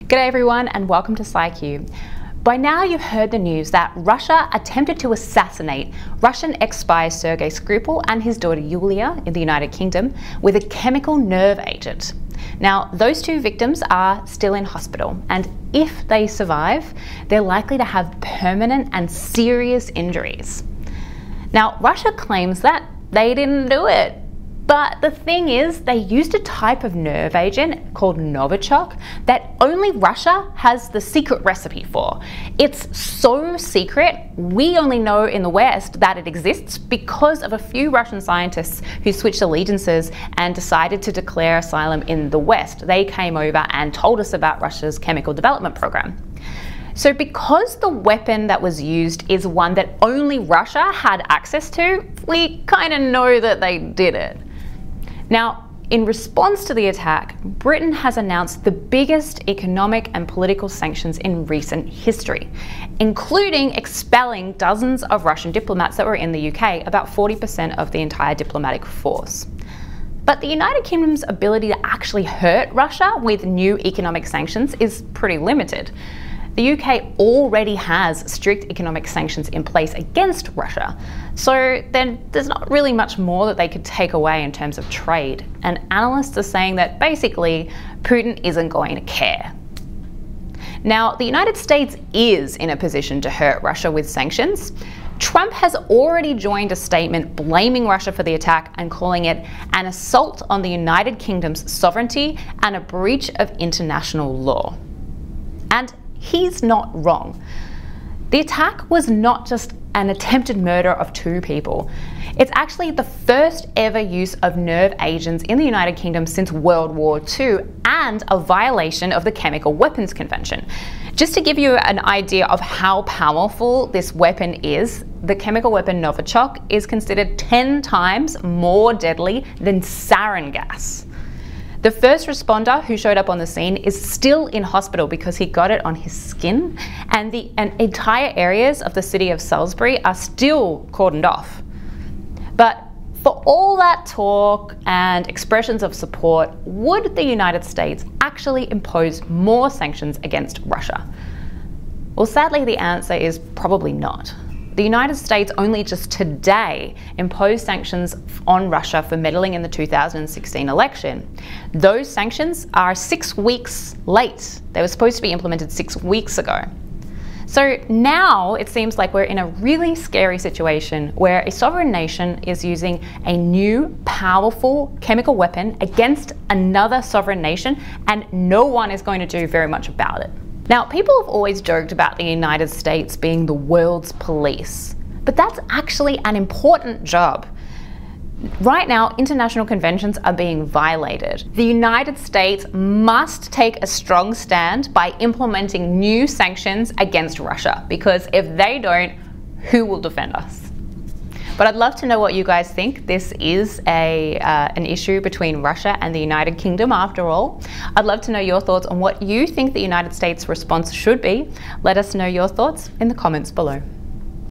G'day everyone and welcome to SciQ. By now you've heard the news that Russia attempted to assassinate Russian ex-spy Sergei Skripal and his daughter Yulia in the United Kingdom with a chemical nerve agent. Now, those two victims are still in hospital, and if they survive, they're likely to have permanent and serious injuries. Now, Russia claims that they didn't do it. But the thing is, they used a type of nerve agent called Novichok that only Russia has the secret recipe for. It's so secret, we only know in the West that it exists because of a few Russian scientists who switched allegiances and decided to declare asylum in the West. They came over and told us about Russia's chemical development program. So because the weapon that was used is one that only Russia had access to, we kind of know that they did it. Now, in response to the attack, Britain has announced the biggest economic and political sanctions in recent history, including expelling dozens of Russian diplomats that were in the UK, about 40% of the entire diplomatic force. But the United Kingdom's ability to actually hurt Russia with new economic sanctions is pretty limited. The UK already has strict economic sanctions in place against Russia, so then there's not really much more that they could take away in terms of trade. And analysts are saying that basically Putin isn't going to care. Now, the United States is in a position to hurt Russia with sanctions. Trump has already joined a statement blaming Russia for the attack and calling it an assault on the United Kingdom's sovereignty and a breach of international law. And he's not wrong. The attack was not just an attempted murder of two people. It's actually the first ever use of nerve agents in the United Kingdom since World War II and a violation of the Chemical Weapons Convention. Just to give you an idea of how powerful this weapon is, the chemical weapon Novichok is considered 10 times more deadly than sarin gas. The first responder who showed up on the scene is still in hospital because he got it on his skin, and entire areas of the city of Salisbury are still cordoned off. But for all that talk and expressions of support, would the United States actually impose more sanctions against Russia? Well, sadly, the answer is probably not. The United States only just today imposed sanctions on Russia for meddling in the 2016 election. Those sanctions are 6 weeks late. They were supposed to be implemented 6 weeks ago. So now it seems like we're in a really scary situation where a sovereign nation is using a new, powerful chemical weapon against another sovereign nation, and no one is going to do very much about it. Now, people have always joked about the United States being the world's police, but that's actually an important job. Right now, international conventions are being violated. The United States must take a strong stand by implementing new sanctions against Russia, because if they don't, who will defend us? But I'd love to know what you guys think. This is an issue between Russia and the United Kingdom after all. I'd love to know your thoughts on what you think the United States response should be. Let us know your thoughts in the comments below.